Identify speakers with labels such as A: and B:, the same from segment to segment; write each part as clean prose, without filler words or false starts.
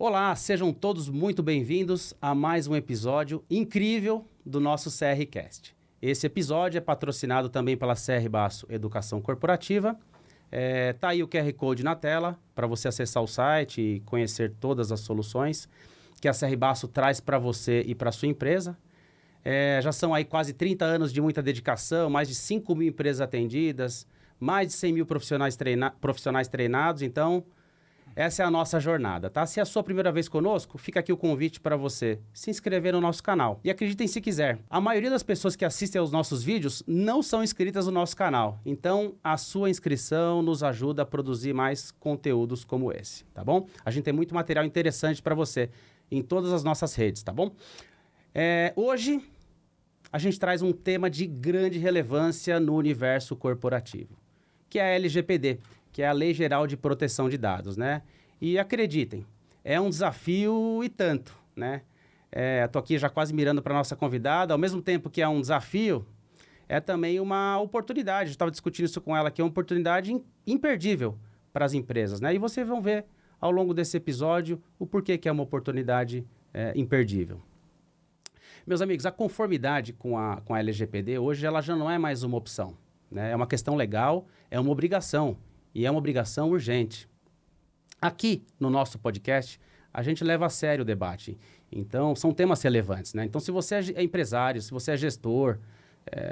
A: Olá, sejam todos muito bem-vindos a mais um episódio incrível do nosso CRCast. Esse episódio é patrocinado também pela CR Basso Educação Corporativa. Tá aí o QR Code na tela para você acessar o site e conhecer todas as soluções que a CR Basso traz para você e para sua empresa. Já são aí quase 30 anos de muita dedicação, mais de 5 mil empresas atendidas, mais de 100 mil profissionais treinados, então essa é a nossa jornada, tá? Se é a sua primeira vez conosco, fica aqui o convite para você se inscrever no nosso canal. E acreditem se quiser, a maioria das pessoas que assistem aos nossos vídeos não são inscritas no nosso canal, então a sua inscrição nos ajuda a produzir mais conteúdos como esse, tá bom? A gente tem muito material interessante para você em todas as nossas redes, tá bom? Hoje a gente traz um tema de grande relevância no universo corporativo, que é a LGPD, que é a Lei Geral de Proteção de Dados, né? E acreditem, é um desafio e tanto, né? Estou aqui já quase mirando para a nossa convidada, ao mesmo tempo que é um desafio, é também uma oportunidade. Eu estava discutindo isso com ela, que é uma oportunidade imperdível para as empresas, né? E vocês vão ver ao longo desse episódio o porquê que é uma oportunidade imperdível. Meus amigos, a conformidade com a LGPD hoje ela já não é mais uma opção, né? É uma questão legal, é uma obrigação. E é uma obrigação urgente. Aqui, no nosso podcast, a gente leva a sério o debate. Então, são temas relevantes, né? Então, se você é empresário, se você é gestor,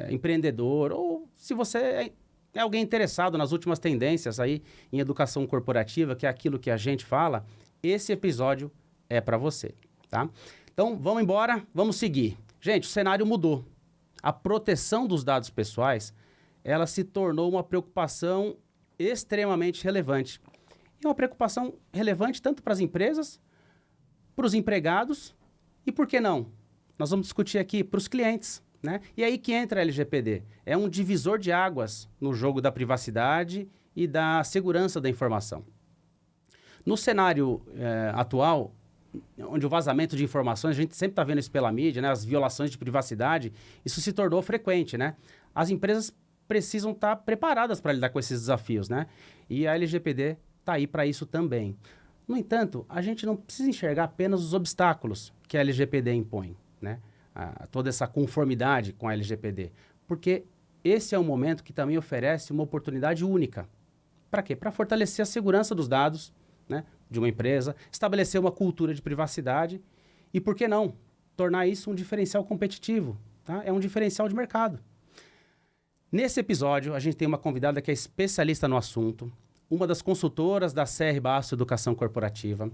A: empreendedor, ou se você é alguém interessado nas últimas tendências aí em educação corporativa, que é aquilo que a gente fala, esse episódio é para você, tá? Então, vamos embora, vamos seguir. Gente, o cenário mudou. A proteção dos dados pessoais, ela se tornou uma preocupação extremamente relevante. E uma preocupação relevante tanto para as empresas, para os empregados e, por que não? Nós vamos discutir aqui para os clientes, né? E aí que entra a LGPD. É um divisor de águas no jogo da privacidade e da segurança da informação. No cenário atual, onde o vazamento de informações, a gente sempre está vendo isso pela mídia, né? As violações de privacidade, isso se tornou frequente, né? As empresas precisam estar preparadas para lidar com esses desafios, né? E a LGPD está aí para isso também. No entanto, a gente não precisa enxergar apenas os obstáculos que a LGPD impõe, né? Toda essa conformidade com a LGPD, porque esse é um momento que também oferece uma oportunidade única. Para quê? Para fortalecer a segurança dos dados, né, de uma empresa, estabelecer uma cultura de privacidade e, por que não, tornar isso um diferencial competitivo, tá? É um diferencial de mercado. Nesse episódio, a gente tem uma convidada que é especialista no assunto, uma das consultoras da CR Basso Educação Corporativa.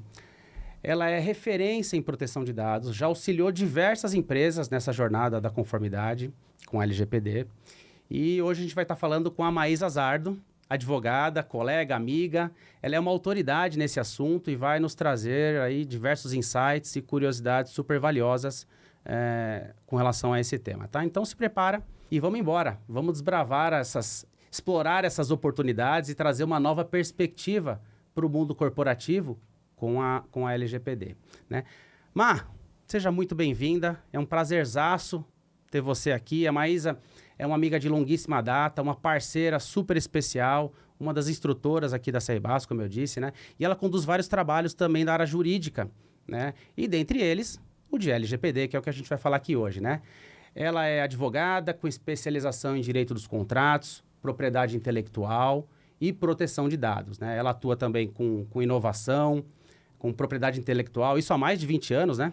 A: Ela é referência em proteção de dados, já auxiliou diversas empresas nessa jornada da conformidade com a LGPD. E hoje a gente vai estar falando com a Maísa Zardo, advogada, colega, amiga. Ela é uma autoridade nesse assunto e vai nos trazer aí diversos insights e curiosidades super valiosas com relação a esse tema, tá? Então se prepara. E vamos embora, vamos desbravar explorar essas oportunidades e trazer uma nova perspectiva para o mundo corporativo com a LGPD, né? Má, seja muito bem-vinda, é um prazerzaço ter você aqui. A Maísa é uma amiga de longuíssima data, uma parceira super especial, uma das instrutoras aqui da CR Basso, como eu disse, né? E ela conduz vários trabalhos também da área jurídica, né? E dentre eles, o de LGPD, que é o que a gente vai falar aqui hoje, né? Ela é advogada com especialização em direito dos contratos, propriedade intelectual e proteção de dados, né? Ela atua também com inovação, com propriedade intelectual, isso há mais de 20 anos, né?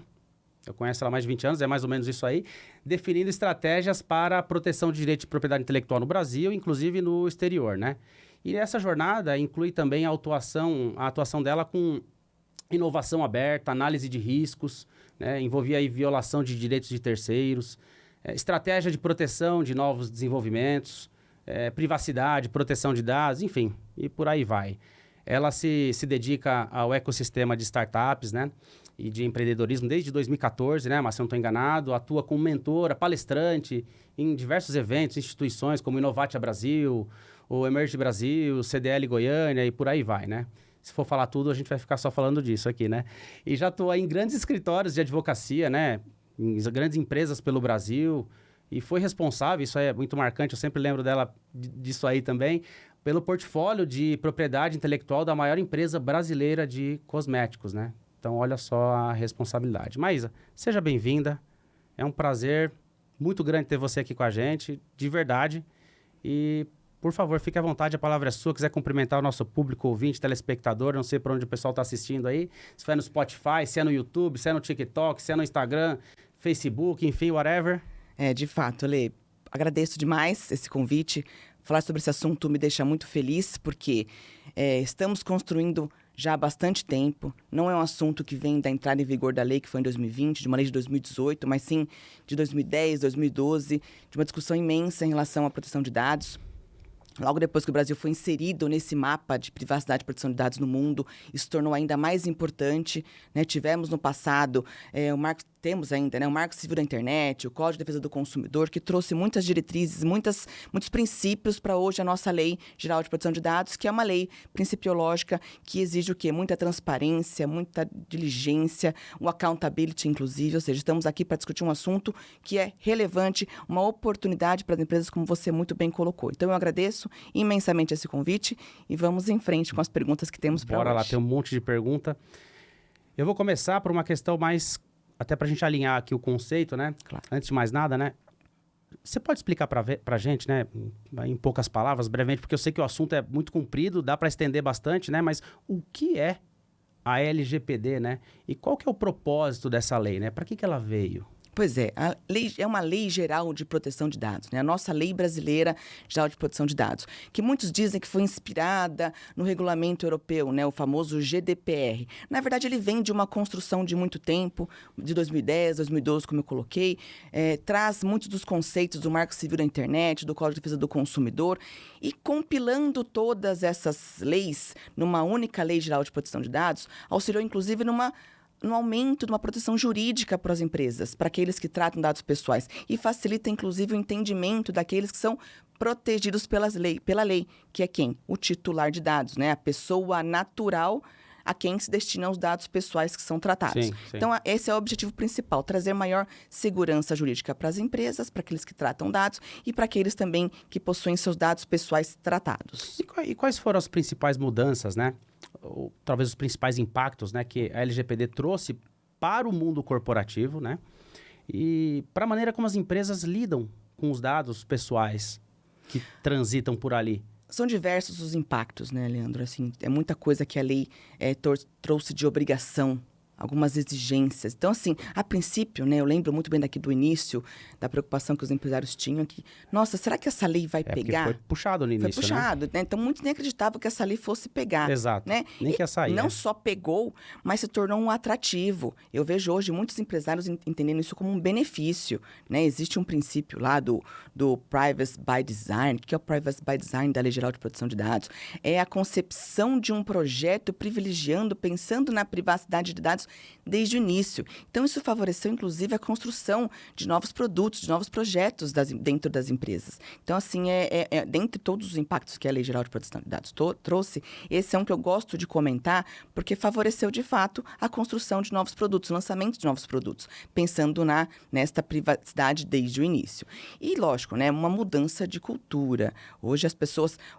A: Eu conheço ela há mais de 20 anos, é mais ou menos isso aí, definindo estratégias para a proteção de direito de propriedade intelectual no Brasil, inclusive no exterior, né? E essa jornada inclui também a atuação dela com inovação aberta, análise de riscos, né? Envolvia aí violação de direitos de terceiros, estratégia de proteção de novos desenvolvimentos, privacidade, proteção de dados, enfim, e por aí vai. Ela se dedica ao ecossistema de startups, né, e de empreendedorismo desde 2014, né, mas se eu não estou enganado, atua como mentora, palestrante em diversos eventos, instituições como Inovatia Brasil, o Emerge Brasil, o CDL Goiânia e por aí vai, né. Se for falar tudo, a gente vai ficar só falando disso aqui, né. E já atua em grandes escritórios de advocacia, né, em grandes empresas pelo Brasil, e foi responsável, isso é muito marcante, eu sempre lembro dela disso aí também, pelo portfólio de propriedade intelectual da maior empresa brasileira de cosméticos, né? Então, olha só a responsabilidade. Maísa, seja bem-vinda. É um prazer muito grande ter você aqui com a gente, de verdade. E, por favor, fique à vontade, a palavra é sua. Quiser cumprimentar o nosso público, ouvinte, telespectador, não sei por onde o pessoal está assistindo aí. Se é no Spotify, se é no YouTube, se é no TikTok, se é no Instagram, Facebook, enfim, whatever.
B: De fato, Lê, agradeço demais esse convite. Falar sobre esse assunto me deixa muito feliz, porque estamos construindo já há bastante tempo. Não é um assunto que vem da entrada em vigor da lei, que foi em 2020, de uma lei de 2018, mas sim de 2010, 2012, de uma discussão imensa em relação à proteção de dados. Logo depois que o Brasil foi inserido nesse mapa de privacidade e proteção de dados no mundo, isso tornou ainda mais importante, né? Tivemos no passado, temos ainda, né, o Marco Civil da Internet, o Código de Defesa do Consumidor, que trouxe muitas diretrizes, muitos princípios para hoje a nossa Lei Geral de Proteção de Dados, que é uma lei principiológica que exige o quê? Muita transparência, muita diligência, o accountability, inclusive, ou seja, estamos aqui para discutir um assunto que é relevante, uma oportunidade para as empresas, como você muito bem colocou. Então, eu agradeço imensamente esse convite e vamos em frente com as perguntas que temos para hoje.
A: Bora lá, tem um monte de pergunta. Eu vou começar por uma questão mais, até para a gente alinhar aqui o conceito, né?
B: Claro.
A: Antes de mais nada, né? Você pode explicar para a gente, né? Em poucas palavras, brevemente, porque eu sei que o assunto é muito comprido, dá para estender bastante, né? Mas o que é a LGPD, né? E qual que é o propósito dessa lei, né? Para que ela veio?
B: Pois é, a lei é uma lei geral de proteção de dados, né? A nossa lei brasileira geral de proteção de dados, que muitos dizem que foi inspirada no regulamento europeu, né? O famoso GDPR. Na verdade, ele vem de uma construção de muito tempo, de 2010, 2012, como eu coloquei, traz muitos dos conceitos do Marco Civil da Internet, do Código de Defesa do Consumidor, e compilando todas essas leis numa única lei geral de proteção de dados, auxiliou inclusive no aumento de uma proteção jurídica para as empresas, para aqueles que tratam dados pessoais, e facilita, inclusive, o entendimento daqueles que são protegidos pela lei, que é quem? O titular de dados, né? A pessoa natural a quem se destinam os dados pessoais que são tratados.
A: Sim.
B: Então, esse é o objetivo principal, trazer maior segurança jurídica para as empresas, para aqueles que tratam dados e para aqueles também que possuem seus dados pessoais tratados.
A: E quais foram as principais mudanças, né? Ou talvez os principais impactos, né, que a LGPD trouxe para o mundo corporativo, né? E para a maneira como as empresas lidam com os dados pessoais que transitam por ali.
B: São diversos os impactos, né, Leandro? Assim, é muita coisa que a lei trouxe de obrigação, algumas exigências. Então, assim, a princípio, né, eu lembro muito bem daqui do início, da preocupação que os empresários tinham, que, nossa, será que essa lei vai pegar?
A: Foi puxado no início,
B: Foi puxado, né? Então, muitos nem acreditavam que essa lei fosse pegar.
A: Exato,
B: né?
A: nem que ia sair.
B: Não só pegou, mas se tornou um atrativo. Eu vejo hoje muitos empresários entendendo isso como um benefício, né? Existe um princípio lá do Privacy by Design. O que é o Privacy by Design da Lei Geral de Proteção de Dados? É a concepção de um projeto privilegiando, pensando na privacidade de dados desde o início. Então, isso favoreceu, inclusive, a construção de novos produtos, de novos projetos dentro das empresas. Então, assim, dentre todos os impactos que a Lei Geral de Proteção de Dados trouxe, esse é um que eu gosto de comentar, porque favoreceu, de fato, a construção de novos produtos, lançamento de novos produtos, pensando nesta privacidade desde o início. E, lógico, né, uma mudança de cultura.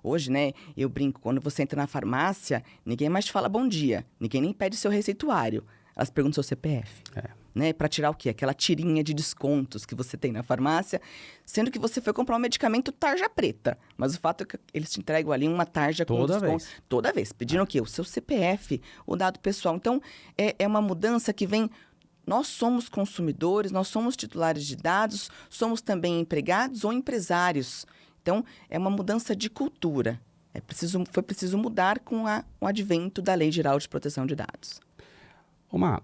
B: Hoje, né, eu brinco, quando você entra na farmácia, ninguém mais te fala bom dia, ninguém nem pede seu receituário. Elas perguntam seu CPF, né? Para tirar o quê? Aquela tirinha de descontos que você tem na farmácia, sendo que você foi comprar um medicamento tarja preta. Mas o fato é que eles te entregam ali uma tarja com desconto. Toda vez. Pedindo o quê? O seu CPF, o dado pessoal. Então, é uma mudança que vem... Nós somos consumidores, nós somos titulares de dados, somos também empregados ou empresários. Então, é uma mudança de cultura. Foi preciso mudar com o advento da Lei Geral de Proteção de Dados.
A: Omar,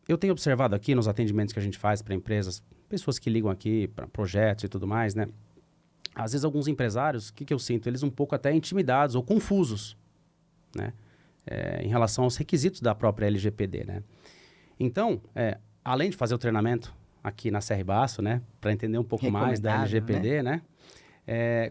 A: eu tenho observado aqui nos atendimentos que a gente faz para empresas, pessoas que ligam aqui para projetos e tudo mais, né? Às vezes alguns empresários, o que eu sinto? Eles um pouco até intimidados ou confusos, né? Em relação aos requisitos da própria LGPD, né? Então, além de fazer o treinamento aqui na CR Basso, né? Para entender um pouco mais da LGPD, né?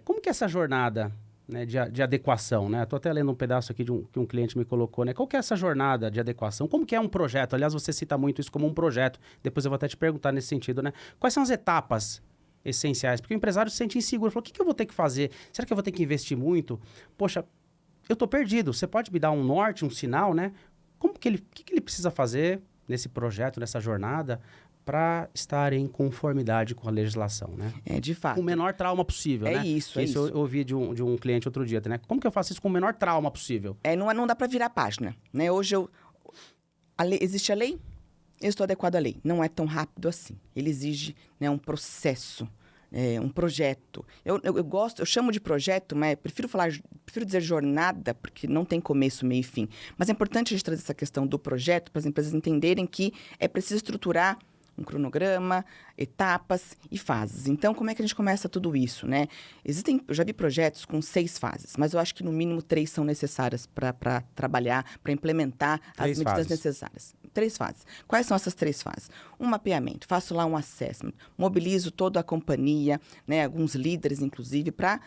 A: Como que é essa jornada... né, de adequação, né? Estou até lendo um pedaço aqui que um cliente me colocou, né? Qual que é essa jornada de adequação? Como que é um projeto? Aliás, você cita muito isso como um projeto. Depois eu vou até te perguntar nesse sentido, né? Quais são as etapas essenciais? Porque o empresário se sente inseguro. Falou, o que eu vou ter que fazer? Será que eu vou ter que investir muito? Poxa, eu estou perdido. Você pode me dar um norte, um sinal, né? o que ele precisa fazer nesse projeto, nessa jornada, para estar em conformidade com a legislação, né?
B: De fato.
A: Com o menor trauma possível, né?
B: Isso.
A: Eu ouvi de um cliente outro dia, né? Como que eu faço isso com o menor trauma possível?
B: Não dá para virar a página, né? Hoje existe a lei, eu estou adequado à lei. Não é tão rápido assim. Ele exige, né, um processo, um projeto. Eu chamo de projeto, mas prefiro dizer jornada, porque não tem começo, meio e fim. Mas é importante a gente trazer essa questão do projeto para as empresas entenderem que é preciso estruturar um cronograma, etapas e fases. Então, como é que a gente começa tudo isso, né? Eu já vi projetos com 6 fases, mas eu acho que no mínimo 3 são necessárias para trabalhar, para implementar as medidas necessárias. 3 fases. Quais são essas 3 fases? Um mapeamento, faço lá um assessment, mobilizo toda a companhia, né, alguns líderes, inclusive, para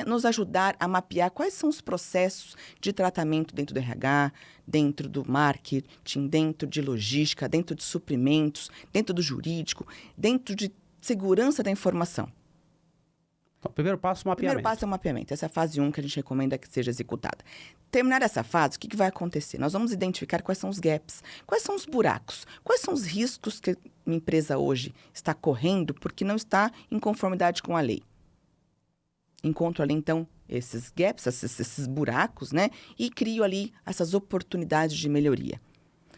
B: nos ajudar a mapear quais são os processos de tratamento dentro do RH, dentro do marketing, dentro de logística, dentro de suprimentos, dentro do jurídico, dentro de segurança da informação.
A: Então, primeiro passo, o mapeamento.
B: Primeiro passo é o mapeamento. Essa é a fase 1 que a gente recomenda que seja executada. Terminar essa fase, o que vai acontecer? Nós vamos identificar quais são os gaps, quais são os buracos, quais são os riscos que a minha empresa hoje está correndo porque não está em conformidade com a lei. Encontro ali, então, esses gaps, esses buracos, né? E crio ali essas oportunidades de melhoria.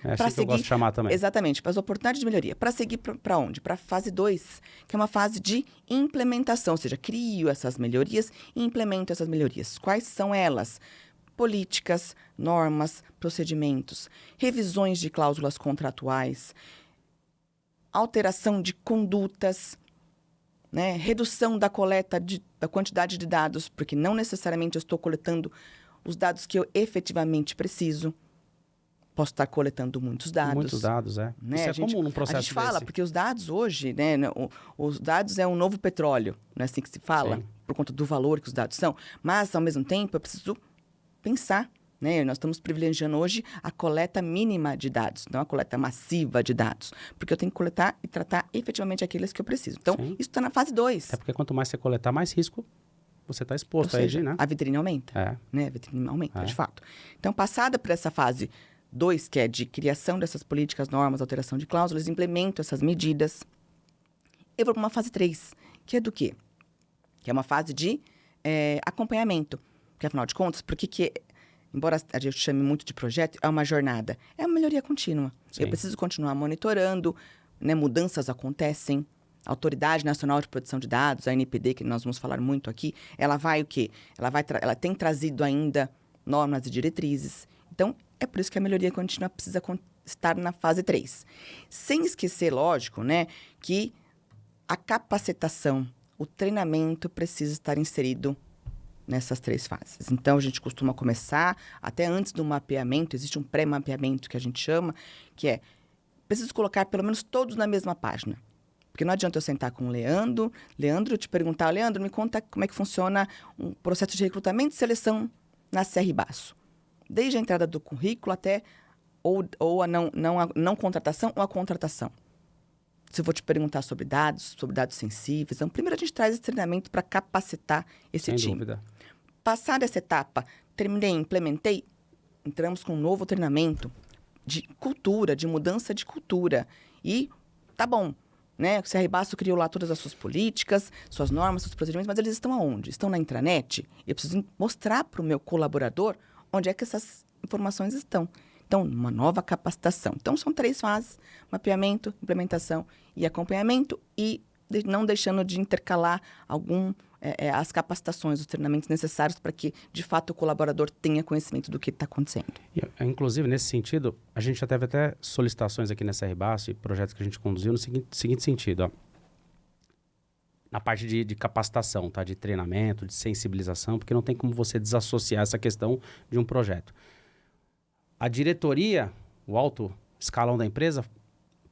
A: É assim que eu gosto de chamar também.
B: Exatamente, para as oportunidades de melhoria. Para seguir para onde? Para a fase 2, que é uma fase de implementação, ou seja, crio essas melhorias e implemento essas melhorias. Quais são elas? Políticas, normas, procedimentos, revisões de cláusulas contratuais, alteração de condutas, né? Redução da coleta da quantidade de dados, porque não necessariamente eu estou coletando os dados que eu efetivamente preciso. Posso estar coletando muitos dados.
A: Muitos dados, é.
B: Né?
A: Isso é comum num processo
B: A gente fala,
A: desse.
B: porque os dados hoje, né? Os dados é um novo petróleo, não é assim que se fala?
A: Sim.
B: Por conta do valor que os dados são. Mas, ao mesmo tempo, eu preciso pensar, né? Nós estamos privilegiando hoje a coleta mínima de dados, não a coleta massiva de dados. Porque eu tenho que coletar e tratar efetivamente aqueles que eu preciso. Então,
A: Sim.
B: isso está na fase 2.
A: É porque quanto mais você coletar, mais risco você está exposto
B: Ou seja,
A: aí, né?
B: a vitrine aumenta. Né? A vitrine aumenta, de fato. Então, passada por essa fase 2, que é de criação dessas políticas, normas, alteração de cláusulas, implemento essas medidas. Eu vou para uma fase 3, que é do quê? Que é uma fase de acompanhamento. Porque, afinal de contas, embora a gente chame muito de projeto, é uma jornada. É uma melhoria contínua.
A: Sim.
B: Eu preciso continuar monitorando, né? Mudanças acontecem. A Autoridade Nacional de Proteção de Dados, a ANPD, que nós vamos falar muito aqui, ela vai o quê? Ela tem trazido ainda normas e diretrizes. Então, é por isso que a melhoria contínua precisa estar na fase 3. Sem esquecer, lógico, né, que a capacitação, o treinamento precisa estar inserido nessas 3 fases. Então, a gente costuma começar, até antes do mapeamento, existe um pré-mapeamento que a gente chama, que é, preciso colocar pelo menos todos na mesma página. Porque não adianta eu sentar com o Leandro, te perguntar, Leandro, me conta como é que funciona um processo de recrutamento e seleção na CR Baço. Desde a entrada do currículo até ou a não contratação ou a contratação. Se eu vou te perguntar sobre dados sensíveis, então, primeiro a gente traz esse treinamento para capacitar esse time.
A: Sem dúvida.
B: Passada essa etapa, terminei, implementei, entramos com um novo treinamento de cultura, de mudança de cultura. E tá bom, né? O CR Baço criou lá todas as suas políticas, suas normas, seus procedimentos, mas eles estão aonde? Estão na intranet? Eu preciso mostrar para o meu colaborador onde é que essas informações estão. Então, uma nova capacitação. Então, são 3 fases: mapeamento, implementação e acompanhamento, e não deixando de intercalar as capacitações, os treinamentos necessários para que, de fato, o colaborador tenha conhecimento do que está acontecendo.
A: Inclusive, nesse sentido, a gente já teve até solicitações aqui nessa RBAS e projetos que a gente conduziu no seguinte sentido, ó. Na parte de capacitação, tá? De treinamento, de sensibilização, porque não tem como você desassociar essa questão de um projeto. A diretoria, o alto escalão da empresa,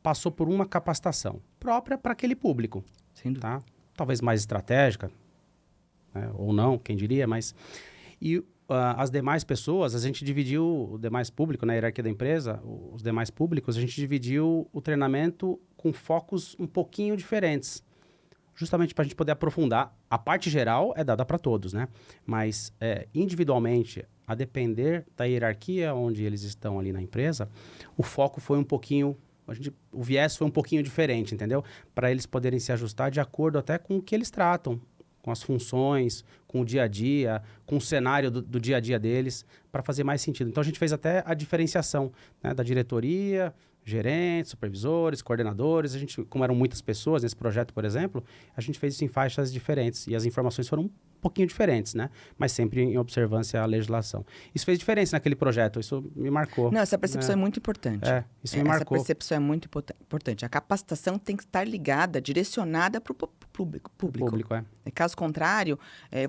A: passou por uma capacitação própria para aquele público.
B: Sem dúvida.
A: Tá? Talvez mais estratégica, né? Ou não, quem diria, mas... E as demais pessoas, a gente dividiu o demais público, na hierarquia da empresa, os demais públicos, a gente dividiu o treinamento com focos um pouquinho diferentes. Justamente para a gente poder aprofundar. A parte geral é dada para todos, né? Mas individualmente, a depender da hierarquia onde eles estão ali na empresa, o foco foi um pouquinho, o viés foi um pouquinho diferente, entendeu? Para eles poderem se ajustar de acordo até com o que eles tratam, com as funções, com o dia a dia, com o cenário do dia a dia deles, para fazer mais sentido. Então, a gente fez até a diferenciação, né, da diretoria, gerentes, supervisores, coordenadores. A gente, como eram muitas pessoas nesse projeto, por exemplo, a gente fez isso em faixas diferentes e as informações foram um pouquinho diferentes, né? Mas sempre em observância à legislação. Isso fez diferença naquele projeto, isso me marcou.
B: Não, essa percepção é muito importante.
A: Isso me marcou.
B: Essa percepção é muito importante. A capacitação tem que estar ligada, direcionada para o público. Caso contrário,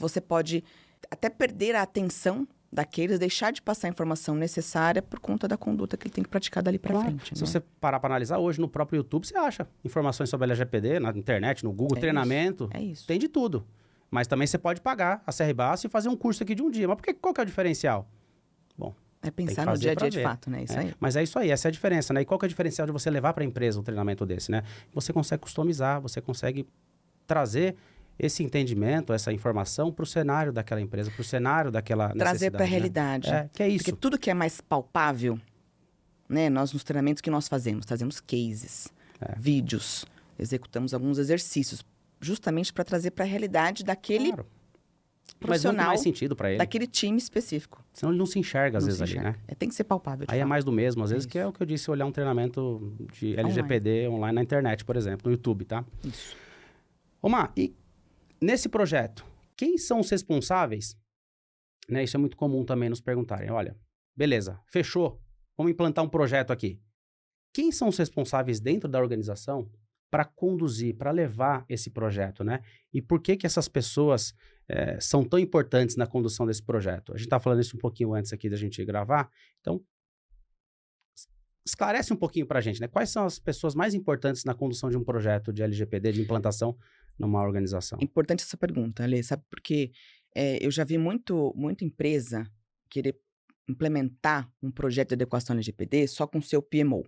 B: você pode até perder a atenção daqueles, deixar de passar a informação necessária por conta da conduta que ele tem que praticar dali para frente.
A: Se você parar para analisar hoje, no próprio YouTube, você acha informações sobre a LGPD, na internet, no Google, treinamento.
B: Isso.
A: Tem de tudo. Mas também você pode pagar a CR Basso e fazer um curso aqui de um dia. Mas qual que é o diferencial? Bom,
B: é pensar no dia a dia de fato, né? Isso aí.
A: Mas é isso aí, essa é a diferença, né? E qual que é o diferencial de você levar para a empresa um treinamento desse, né? Você consegue customizar, você consegue trazer esse entendimento, essa informação para o cenário daquela empresa, para o cenário daquela necessidade.
B: Trazer para a realidade.
A: Que é isso.
B: Porque tudo que é mais palpável, né? Nós, nos treinamentos que nós fazemos, trazemos cases, vídeos, executamos alguns exercícios, justamente para trazer para a realidade daquele profissional.
A: Mas muito mais sentido para ele.
B: Daquele time específico.
A: Senão ele não se enxerga, às vezes, ali, né?
B: Tem que ser palpável.
A: Aí é mais do mesmo, às vezes, que é o que eu disse, olhar um treinamento de LGPD online na internet, por exemplo, no YouTube, tá?
B: Isso.
A: Omar, e nesse projeto, quem são os responsáveis? Né, isso é muito comum também nos perguntarem. Olha, beleza, fechou, vamos implantar um projeto aqui. Quem são os responsáveis dentro da organização para conduzir, para levar esse projeto, né? E por que essas pessoas são tão importantes na condução desse projeto? A gente está falando isso um pouquinho antes aqui da gente gravar, então esclarece um pouquinho para a gente, né? Quais são as pessoas mais importantes na condução de um projeto de LGPD, de implantação numa organização?
B: Importante essa pergunta, Ale, sabe? Porque eu já vi muita empresa querer implementar um projeto de adequação LGPD só com o seu PMO,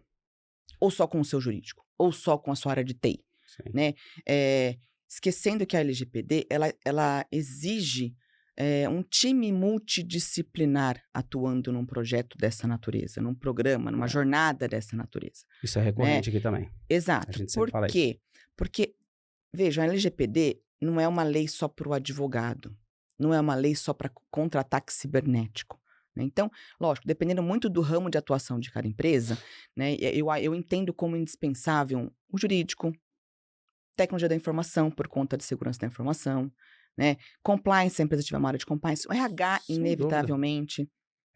B: ou só com o seu jurídico, ou só com a sua área de TI, né? Esquecendo que a LGPD, ela exige um time multidisciplinar atuando num projeto dessa natureza, num programa, numa jornada dessa natureza.
A: Isso é recorrente aqui também.
B: Exato.
A: A gente sempre fala isso.
B: Por quê? Porque, veja, a LGPD não é uma lei só para o advogado, não é uma lei só para contra-ataque cibernético. Né? Então, lógico, dependendo muito do ramo de atuação de cada empresa, né, eu entendo como indispensável o jurídico, tecnologia da informação por conta de segurança da informação, né? Compliance, se a empresa tiver uma área de compliance, o RH, inevitavelmente.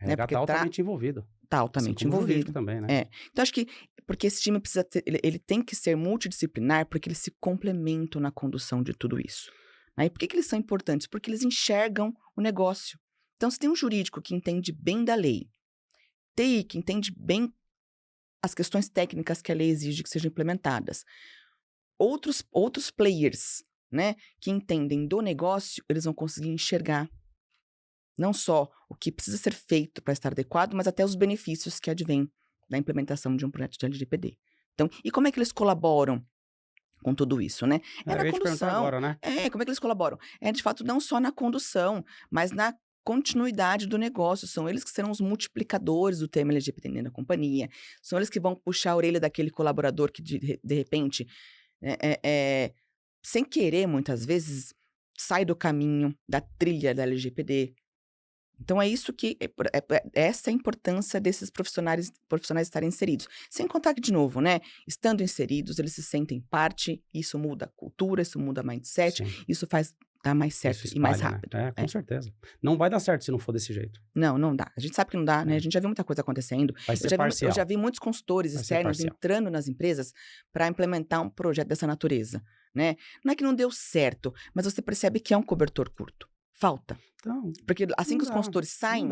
A: O RH está altamente envolvido.
B: Está altamente envolvido.
A: Também, né?
B: Então, acho que, porque esse time precisa ter, ele tem que ser multidisciplinar, porque eles se complementam na condução de tudo isso. Né? E por que eles são importantes? Porque eles enxergam o negócio. Então, se tem um jurídico que entende bem da lei, TI que entende bem as questões técnicas que a lei exige que sejam implementadas, outros players, né, que entendem do negócio, eles vão conseguir enxergar não só o que precisa ser feito para estar adequado, mas até os benefícios que advêm da implementação de um projeto de LGPD. Então, e como é que eles colaboram com tudo isso, né? Na condução.
A: Agora, né?
B: Como é que eles colaboram? De fato, não só na condução, mas na continuidade do negócio. São eles que serão os multiplicadores do tema LGPD dentro da companhia. São eles que vão puxar a orelha daquele colaborador que, de repente, sem querer, muitas vezes, sai do caminho da trilha da LGPD. Então, é isso que... essa é a importância desses profissionais estarem inseridos. Sem contar que, de novo, né? Estando inseridos, eles se sentem parte, isso muda a cultura, isso muda a mindset, isso faz dar mais certo e mais rápido.
A: Né? Com certeza. Não vai dar certo se não for desse jeito.
B: Não dá. A gente sabe que não dá, né? A gente já viu muita coisa acontecendo.
A: Vai ser parcial.
B: Eu já vi muitos consultores externos entrando nas empresas para implementar um projeto dessa natureza, né? Não é que não deu certo, mas você percebe que é um cobertor curto. Falta.
A: Então,
B: porque assim que os consultores saem,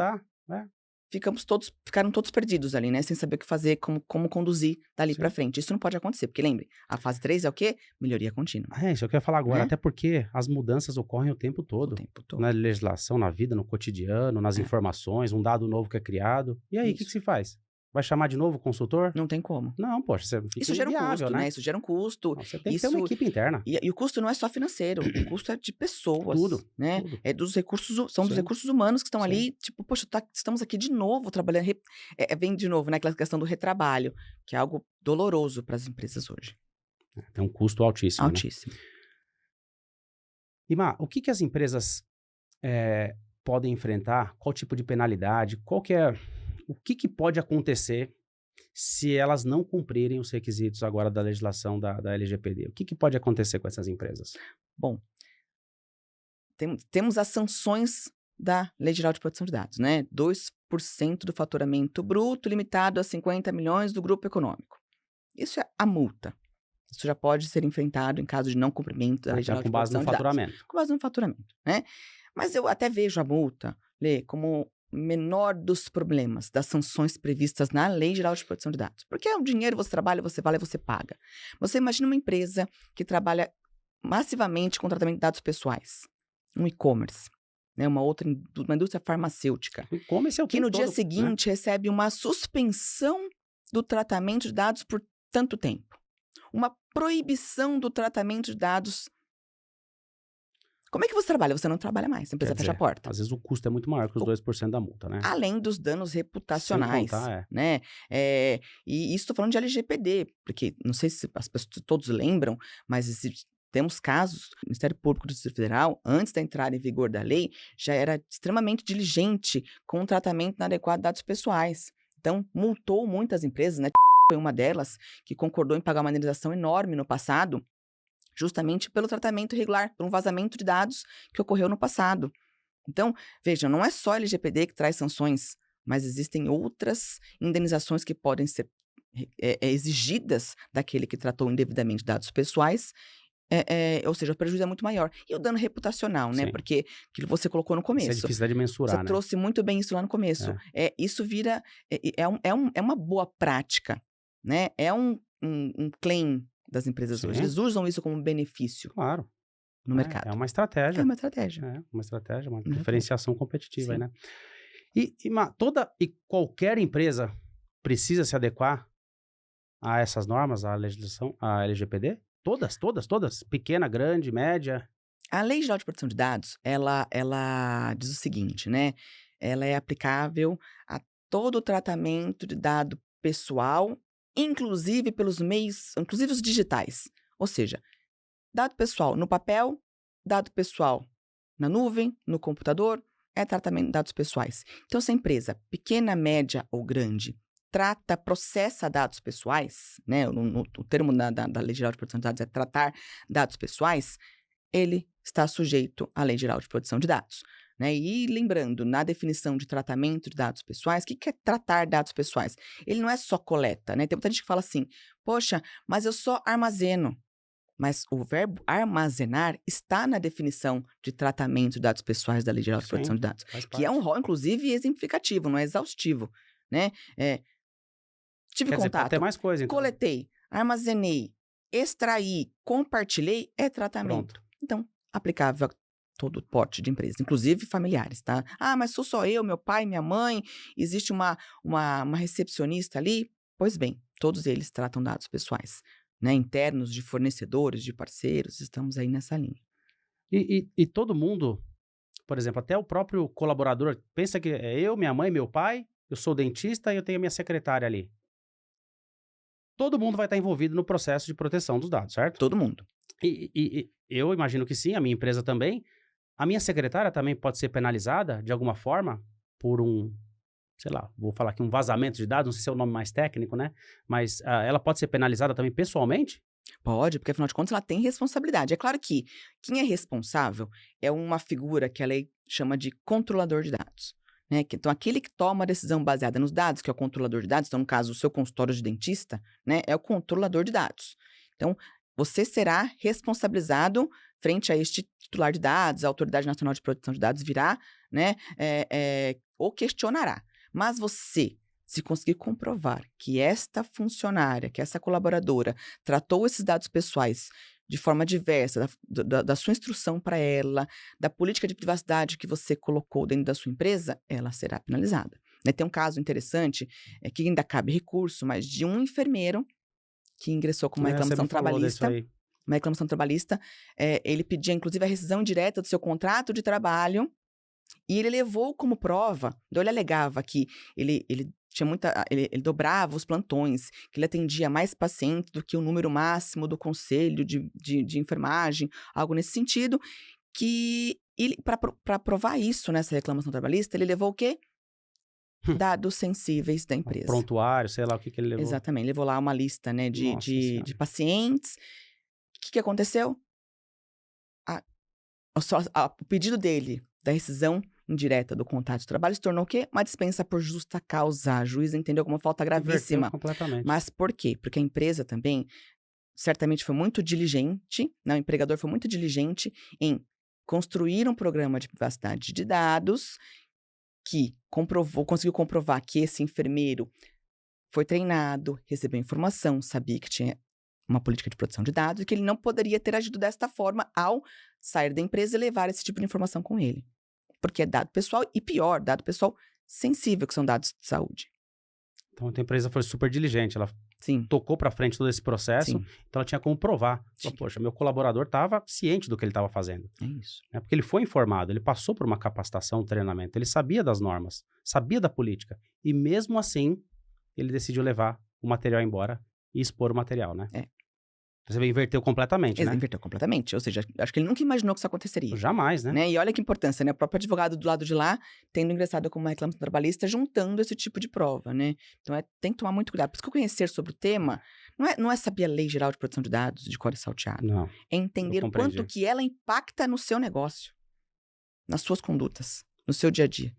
B: ficaram todos perdidos ali, né? Sem saber o que fazer, como conduzir dali para frente. Isso não pode acontecer, porque lembre, a fase 3 é o quê? Melhoria contínua.
A: Isso eu quero falar agora, até porque as mudanças ocorrem o tempo todo.
B: O tempo todo.
A: Na legislação, na vida, no cotidiano, nas informações, um dado novo que é criado. E aí, o que se faz? Vai chamar de novo o consultor?
B: Não tem como.
A: Não, poxa, você fica
B: Isso gera um
A: inviável,
B: custo, né? Isso gera um custo.
A: Você tem que ter uma equipe interna.
B: E o custo não é só financeiro, o custo é de pessoas,
A: Tudo,
B: né?
A: tudo.
B: É dos recursos, são dos
A: Sim.
B: recursos humanos que estão
A: Sim.
B: ali, tipo, poxa, estamos aqui de novo trabalhando, vem de novo, né? Aquela questão do retrabalho, que é algo doloroso para as empresas hoje.
A: Tem um custo altíssimo, né?
B: Altíssimo.
A: E, Má, o que as empresas podem enfrentar? Qual tipo de penalidade? O que pode acontecer se elas não cumprirem os requisitos agora da legislação da LGPD? O que pode acontecer com essas empresas?
B: Bom, temos as sanções da Lei Geral de Proteção de Dados, né? 2% do faturamento bruto limitado a 50 milhões do grupo econômico. Isso é a multa. Isso já pode ser enfrentado em caso de não cumprimento da Lei Geral de Proteção de Dados.
A: Com base no faturamento.
B: Com base no faturamento, né? Mas eu até vejo a multa, Lê, como menor dos problemas das sanções previstas na Lei Geral de Proteção de Dados. Porque é o dinheiro, você trabalha, você vale, você paga. Você imagina uma empresa que trabalha massivamente com tratamento de dados pessoais. Um e-commerce, né? Uma indústria farmacêutica.
A: O e-commerce é o
B: que no dia
A: todo,
B: seguinte recebe uma suspensão do tratamento de dados por tanto tempo. Uma proibição do tratamento de dados. Como é que você trabalha? Você não trabalha mais, a empresa fecha a porta.
A: Às vezes o custo é muito maior que os 2% da multa, né?
B: Além dos danos reputacionais,
A: sem contar,
B: né? E isso estou falando de LGPD, porque não sei se as pessoas todos lembram, mas temos casos, o Ministério Público do Distrito Federal, antes da entrada em vigor da lei, já era extremamente diligente com o tratamento inadequado de dados pessoais. Então, multou muitas empresas, né? Foi uma delas que concordou em pagar uma indenização enorme no passado, justamente pelo tratamento irregular, por um vazamento de dados que ocorreu no passado. Então, vejam, não é só a LGPD que traz sanções, mas existem outras indenizações que podem ser exigidas daquele que tratou indevidamente dados pessoais, ou seja, o prejuízo é muito maior. E o dano reputacional, né?
A: Sim.
B: Porque aquilo você colocou no começo.
A: Isso é difícil de mensurar,
B: você
A: né?
B: trouxe muito bem isso lá no começo. Isso vira... É uma boa prática, né? É um claim das empresas
A: Sim.
B: hoje. Eles usam isso como benefício.
A: Claro.
B: No mercado.
A: É uma estratégia.
B: É uma estratégia.
A: Uma diferenciação competitiva aí, né? E qualquer empresa precisa se adequar a essas normas, à legislação, à LGPD? Todas? Pequena, grande, média?
B: A Lei Geral de Proteção de Dados, ela diz o seguinte, né? Ela é aplicável a todo o tratamento de dado pessoal, inclusive pelos meios, inclusive os digitais. Ou seja, dado pessoal no papel, dado pessoal na nuvem, no computador, é tratamento de dados pessoais. Então, se a empresa, pequena, média ou grande, processa dados pessoais, né? O termo da Lei Geral de Proteção de Dados é tratar dados pessoais, ele está sujeito à Lei Geral de Proteção de Dados. Né? E lembrando, na definição de tratamento de dados pessoais, o que é tratar dados pessoais? Ele não é só coleta, né? Tem muita gente que fala assim, poxa, mas eu só armazeno. Mas o verbo armazenar está na definição de tratamento de dados pessoais da Lei Geral de Proteção de Dados, que é um rol, inclusive, exemplificativo, não é exaustivo, né? Tive contato,
A: tem mais coisa, então.
B: Coletei, armazenei, extraí, compartilhei, é tratamento.
A: Pronto.
B: Então, aplicável a todo porte de empresa, inclusive familiares, tá? Ah, mas sou só eu, meu pai, minha mãe, existe uma recepcionista ali? Pois bem, todos eles tratam dados pessoais, né? Internos de fornecedores, de parceiros, estamos aí nessa linha.
A: E todo mundo, por exemplo, até o próprio colaborador, pensa que é eu, minha mãe, meu pai, eu sou dentista e eu tenho a minha secretária ali. Todo mundo vai estar envolvido no processo de proteção dos dados, certo?
B: Todo mundo.
A: E eu imagino que sim, a minha empresa também. A minha secretária também pode ser penalizada, de alguma forma, por sei lá, vou falar aqui, um vazamento de dados, não sei se é o nome mais técnico, né? Mas ela pode ser penalizada também pessoalmente?
B: Pode, porque afinal de contas ela tem responsabilidade. É claro que quem é responsável é uma figura que a lei chama de controlador de dados. Né? Então, aquele que toma a decisão baseada nos dados, que é o controlador de dados, então, no caso, o seu consultório de dentista, né, é o controlador de dados. Então, você será responsabilizado frente a este titular de dados, a Autoridade Nacional de Proteção de Dados virá, né, ou questionará. Mas você, se conseguir comprovar que esta funcionária, que essa colaboradora tratou esses dados pessoais de forma diversa, da sua instrução para ela, da política de privacidade que você colocou dentro da sua empresa, ela será penalizada. Né? Tem um caso interessante, que ainda cabe recurso, mas de um enfermeiro que ingressou com uma
A: Você
B: reclamação
A: me falou disso
B: trabalhista.
A: aí.
B: Uma reclamação trabalhista, ele pedia, inclusive, a rescisão indireta do seu contrato de trabalho, e ele levou como prova, ele alegava que ele tinha ele dobrava os plantões, que ele atendia mais pacientes do que o número máximo do conselho de enfermagem, algo nesse sentido, que para provar isso nessa reclamação trabalhista, ele levou o quê? Dados sensíveis da empresa.
A: Prontuário, sei lá o que ele levou.
B: Exatamente, levou lá uma lista, né,
A: Nossa Senhora.
B: de pacientes. O que aconteceu? O pedido dele da rescisão indireta do contrato de trabalho se tornou o quê? Uma dispensa por justa causa. A juíza entendeu como uma falta gravíssima.
A: Inverteu completamente.
B: Mas por quê? Porque a empresa também, certamente, foi muito diligente, né? O empregador foi muito diligente em construir um programa de privacidade de dados que conseguiu comprovar que esse enfermeiro foi treinado, recebeu informação, sabia que tinha uma política de proteção de dados e que ele não poderia ter agido desta forma ao sair da empresa e levar esse tipo de informação com ele. Porque é dado pessoal e, pior, dado pessoal sensível, que são dados de saúde.
A: Então a empresa foi super diligente, ela
B: Sim.
A: tocou para frente todo esse processo,
B: Sim.
A: então ela tinha como provar. Falou, poxa, meu colaborador estava ciente do que ele estava fazendo.
B: É isso.
A: Né? Porque ele foi informado, ele passou por uma capacitação, um treinamento, ele sabia das normas, sabia da política. E mesmo assim, ele decidiu levar o material embora e expor o material, né? Você inverteu completamente,
B: Ele
A: né?
B: inverteu completamente. Ou seja, acho que ele nunca imaginou que isso aconteceria.
A: Jamais, né?
B: E olha que importância, né? O próprio advogado do lado de lá, tendo ingressado como uma reclamação trabalhista, juntando esse tipo de prova, né? Então, tem que tomar muito cuidado. Por isso que conhecer sobre o tema não é saber a Lei Geral de Proteção de Dados, de código salteado.
A: Não.
B: É entender
A: Eu compreendi.
B: quanto que ela impacta no seu negócio, nas suas condutas, no seu dia a dia.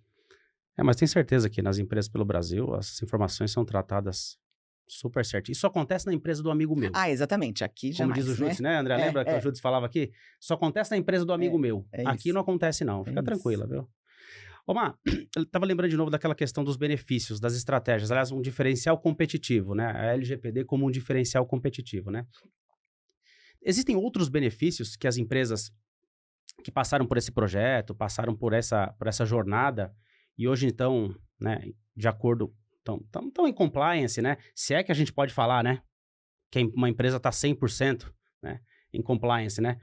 A: Mas tem certeza que nas empresas pelo Brasil, as informações são tratadas super certo. Isso acontece na empresa do amigo meu.
B: Exatamente. Aqui
A: Como
B: jamais,
A: diz o Júdice, né, André? Lembra que o Júdice falava aqui? Isso acontece na empresa do amigo meu. Aqui
B: isso.
A: não acontece não. Fica tranquila, viu? Ô, Má, eu tava lembrando de novo daquela questão dos benefícios, das estratégias. Aliás, um diferencial competitivo, né? A LGPD como um diferencial competitivo, né? Existem outros benefícios que as empresas que passaram por esse projeto, passaram por essa jornada e hoje, então, né, de acordo... Estão em compliance, né? Se é que a gente pode falar, né? Que uma empresa está 100%, né, em compliance, né?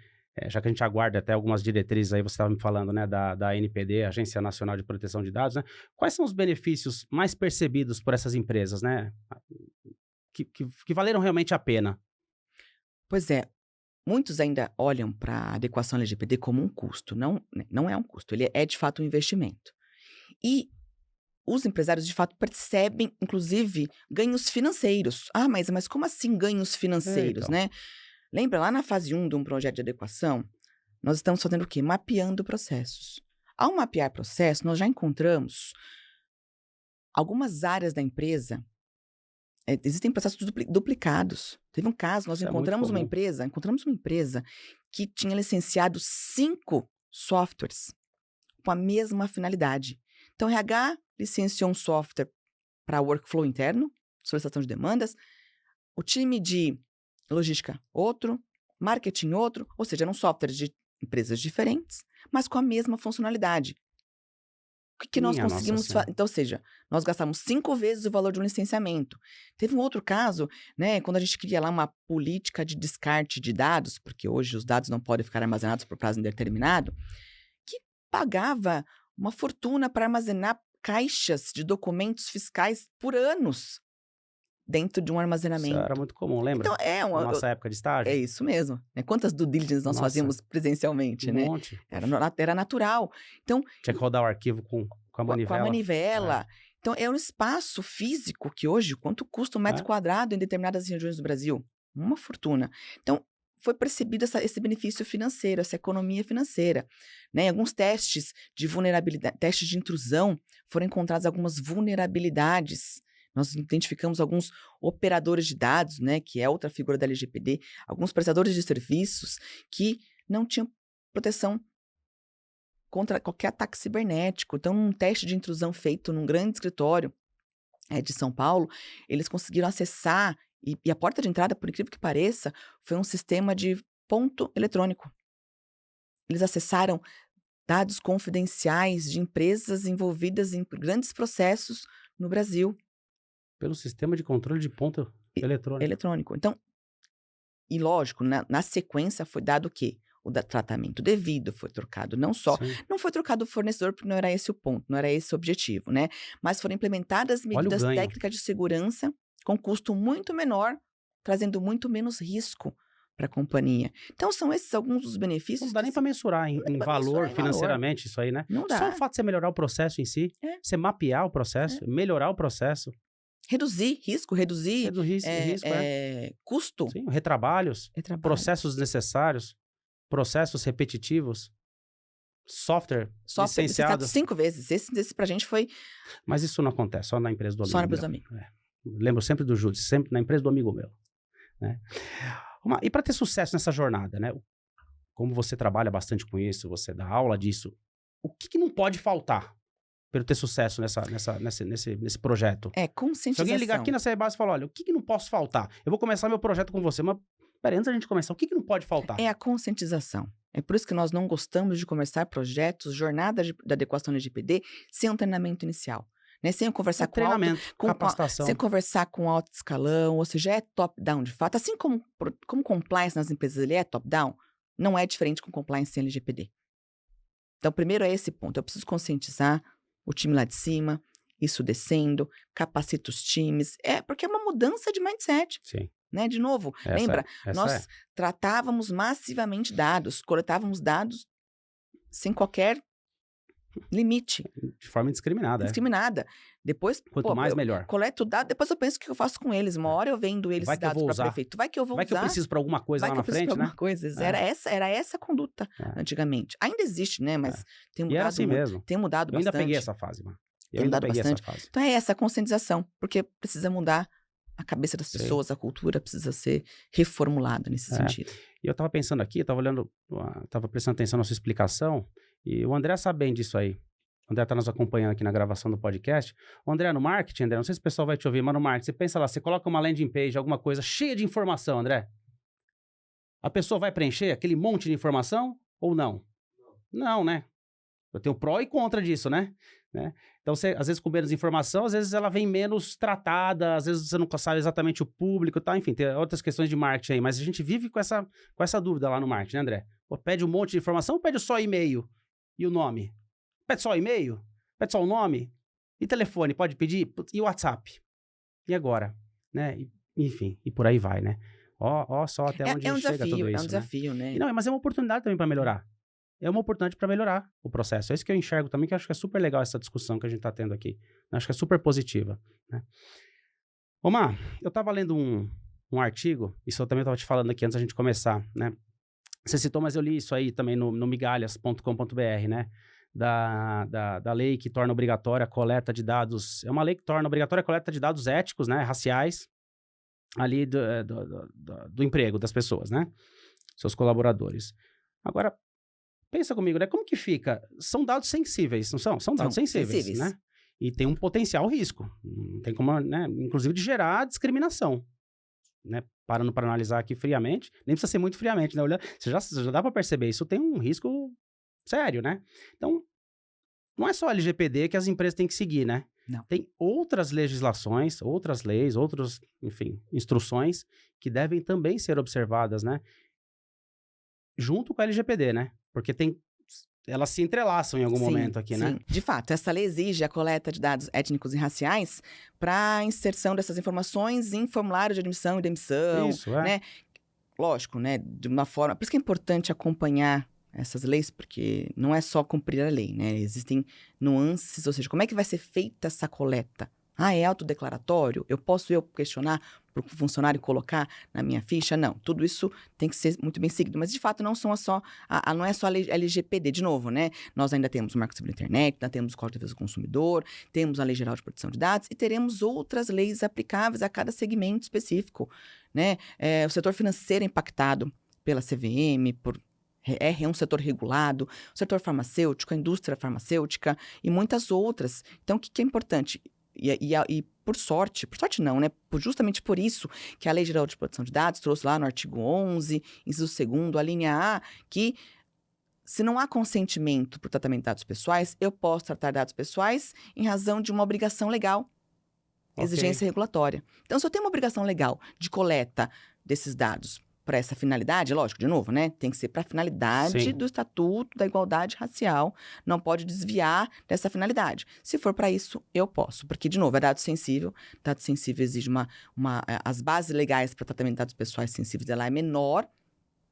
A: Já que a gente aguarda até algumas diretrizes aí, você estava me falando, né, da NPD, Agência Nacional de Proteção de Dados, né? Quais são os benefícios mais percebidos por essas empresas, né? Que valeram realmente a pena?
B: Pois é. Muitos ainda olham para a adequação LGPD como um custo. Não é um custo, ele é de fato um investimento. E os empresários, de fato, percebem, inclusive, ganhos financeiros. Mas como assim ganhos financeiros,
A: então.
B: né? Lembra, lá na fase 1 de um projeto de adequação, nós estamos fazendo o quê? Mapeando processos. Ao mapear processos, nós já encontramos algumas áreas da empresa. Existem processos duplicados. Teve um caso, nós encontramos uma empresa que tinha licenciado 5 softwares com a mesma finalidade. Então, o RH licenciou um software para workflow interno, solicitação de demandas, o time de logística outro, marketing outro, ou seja, eram softwares de empresas diferentes, mas com a mesma funcionalidade. O que nós conseguimos fazer? Então, ou seja, nós gastamos 5 vezes o valor de um licenciamento. Teve um outro caso, né, quando a gente queria lá uma política de descarte de dados, porque hoje os dados não podem ficar armazenados por prazo indeterminado, que pagava uma fortuna para armazenar caixas de documentos fiscais por anos dentro de um armazenamento.
A: Isso era muito comum, lembra?
B: Então,
A: na nossa época de estágio.
B: É isso mesmo. Quantas due diligence nós fazíamos presencialmente, né?
A: Monte.
B: Era natural. Então,
A: tinha que rodar o arquivo com a manivela.
B: Com a manivela. Então, é um espaço físico que hoje, quanto custa um metro quadrado em determinadas regiões do Brasil? Uma fortuna. Então, foi percebido esse benefício financeiro, essa economia financeira. Né? Em alguns testes de vulnerabilidade, testes de intrusão, foram encontradas algumas vulnerabilidades. Nós identificamos alguns operadores de dados, né, que é outra figura da LGPD, alguns prestadores de serviços que não tinham proteção contra qualquer ataque cibernético. Então, num teste de intrusão feito num grande escritório de São Paulo, eles conseguiram acessar, e a porta de entrada, por incrível que pareça, foi um sistema de ponto eletrônico. Eles acessaram dados confidenciais de empresas envolvidas em grandes processos no Brasil.
A: Pelo sistema de controle de ponto eletrônico.
B: Então, e lógico, na sequência foi dado o quê? O tratamento devido, foi trocado não foi trocado o fornecedor, porque não era esse o ponto, não era esse o objetivo, né? Mas foram implementadas medidas técnicas de segurança com custo muito menor, trazendo muito menos risco para a companhia. Então, são esses alguns dos benefícios.
A: Não dá nem para mensurar em valor financeiramente isso aí, né?
B: Não dá.
A: Só o fato de você melhorar o processo em si, você mapear o processo, melhorar o processo.
B: Reduzir risco, custo.
A: Sim, retrabalhos, processos necessários, processos repetitivos, software licenciado.
B: 5 vezes. Esse pra gente foi...
A: Mas isso não acontece, só na empresa do amigo.
B: Só na empresa do amigo.
A: Lembro sempre do Júlio, sempre na empresa do amigo meu. Né? E para ter sucesso nessa jornada, né? Como você trabalha bastante com isso, você dá aula disso, o que não pode faltar para eu ter sucesso nesse projeto?
B: Conscientização.
A: Se alguém ligar aqui na CR Base e falar, olha, o que não posso faltar? Eu vou começar meu projeto com você, mas peraí, antes da gente começar, o que não pode faltar?
B: É a conscientização. É por isso que nós não gostamos de começar projetos, jornadas de adequação LGPD, sem um treinamento inicial. Né? Sem eu conversar
A: capacitação.
B: Sem conversar com alto escalão, ou seja, é top-down de fato. Assim como compliance nas empresas ele é top-down, não é diferente com compliance sem LGPD. Então, primeiro é esse ponto. Eu preciso conscientizar o time lá de cima, isso descendo, capacita os times. Porque é uma mudança de mindset.
A: Sim.
B: Né? De novo, lembra? Nós tratávamos massivamente dados, coletávamos dados sem qualquer limite.
A: De forma indiscriminada.
B: Depois,
A: quanto mais, melhor.
B: Coleto dados, depois eu penso o que eu faço com eles. Uma hora eu vendo eles dados para prefeito. Vai que eu vou usar.
A: Vai que eu preciso para alguma coisa lá na frente, né?
B: Era essa a conduta antigamente. Ainda existe, né? Mas tem mudado.
A: E era assim mesmo.
B: Tem mudado bastante.
A: Eu ainda peguei essa fase, mano.
B: Tem mudado bastante. Então é essa a conscientização, porque precisa mudar a cabeça das pessoas, a cultura precisa ser reformulada nesse sentido.
A: E eu tava pensando aqui, tava prestando atenção na sua explicação, e o André sabe bem disso aí. O André tá nos acompanhando aqui na gravação do podcast. O André, no marketing, André, não sei se o pessoal vai te ouvir, mas no marketing, você pensa lá, você coloca uma landing page, alguma coisa cheia de informação, André. A pessoa vai preencher aquele monte de informação ou não? Não, né? Eu tenho pró e contra disso, né? Então, você, às vezes, com menos informação, às vezes ela vem menos tratada, às vezes você não sabe exatamente o público e tal, enfim, tem outras questões de marketing aí, mas a gente vive com essa dúvida lá no marketing, né, André? Pede um monte de informação ou pede só e-mail e o nome? Pede só e-mail? Pede só o nome? E telefone, pode pedir? E o WhatsApp? E agora? Né? Enfim, e por aí vai, né? Ó só até onde chega tudo isso,
B: É um desafio, né?
A: Não, mas é uma oportunidade também para melhorar. É uma oportunidade para melhorar o processo. É isso que eu enxergo também, que eu acho que é super legal essa discussão que a gente está tendo aqui. Eu acho que é super positiva. Né? Omar, eu estava lendo um artigo, isso eu também estava te falando aqui antes da gente começar, né? Você citou, mas eu li isso aí também no migalhas.com.br, né? Da lei que torna obrigatória a coleta de dados. É uma lei que torna obrigatória a coleta de dados éticos, né? Raciais, ali do emprego das pessoas, né? Seus colaboradores. Agora, pensa comigo, né? Como que fica? São dados sensíveis, não são? São dados sensíveis, né? E tem um potencial risco. Não tem como, né? Inclusive de gerar discriminação, né? Parando para analisar aqui friamente. Nem precisa ser muito friamente, né? Você já dá para perceber. Isso tem um risco sério, né? Então, não é só a LGPD que as empresas têm que seguir, né?
B: Não.
A: Tem outras legislações, outras leis, outras, enfim, instruções que devem também ser observadas, né? Junto com a LGPD, né? Porque elas se entrelaçam em algum momento aqui, né?
B: Sim, de fato. Essa lei exige a coleta de dados étnicos e raciais para a inserção dessas informações em formulário de admissão e demissão.
A: Isso,
B: né? Lógico, né? De uma forma... Por isso que é importante acompanhar essas leis, porque não é só cumprir a lei, né? Existem nuances, ou seja, como é que vai ser feita essa coleta? É autodeclaratório? Eu posso questionar para o funcionário colocar na minha ficha? Não, tudo isso tem que ser muito bem seguido. Mas, de fato, não é só a lei LGPD, de novo, né? Nós ainda temos o Marco Civil da Internet, ainda temos o Código de Defesa do Consumidor, temos a Lei Geral de Proteção de Dados e teremos outras leis aplicáveis a cada segmento específico, né? O setor financeiro é impactado pela CVM, é um setor regulado, o setor farmacêutico, a indústria farmacêutica e muitas outras. Então, o que é importante? E por sorte não, né? Justamente por isso que a Lei Geral de Proteção de Dados trouxe lá no artigo 11, inciso 2º, a linha A, que Se não há consentimento para o tratamento de dados pessoais, eu posso tratar dados pessoais em razão de uma obrigação legal, exigência regulatória. Então, se eu tenho uma obrigação legal de coleta desses dados para essa finalidade, lógico, de novo, né? Tem que ser para a finalidade
A: Sim.
B: do Estatuto da Igualdade Racial, não pode desviar dessa finalidade. Se for para isso, eu posso, porque, de novo, é dado sensível exige as bases legais para tratamento de dados pessoais sensíveis, ela é menor